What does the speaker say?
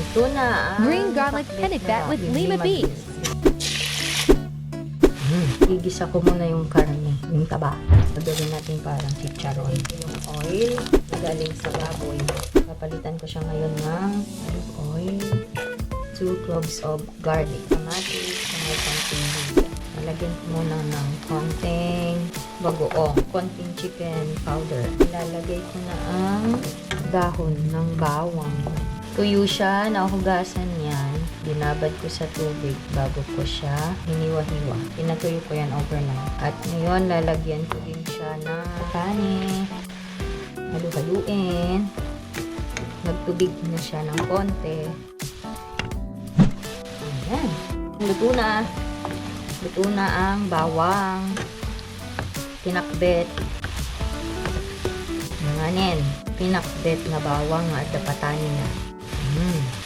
Ito na ang Green garlic pakbet pennebat na with lima beans. Igisa ko muna yung karne, yung taba. Gagawin natin parang chicharon. Yung oil na galing sa baboy. Papalitan ko siya ngayon ng olive oil. 2 cloves of garlic. Kamatis na may konting luya. Lalagyan ko muna ng konting bagoong. Konting chicken powder. Ilalagay ko na ang dahon ng bawang. Tuyo siya, nahugasan yan. Binabad ko sa tubig bago ko siya hiniwa-hiwa. Pinatuyo ko yan overnight. At ngayon, lalagyan ko din siya ng kanin. Halu-haluin. Nagtubig na siya ng konti. Ayan. Luto na. Luto na ang bawang. Pinakbet. Nanganin. Pinakbet na bawang at dapatanin na.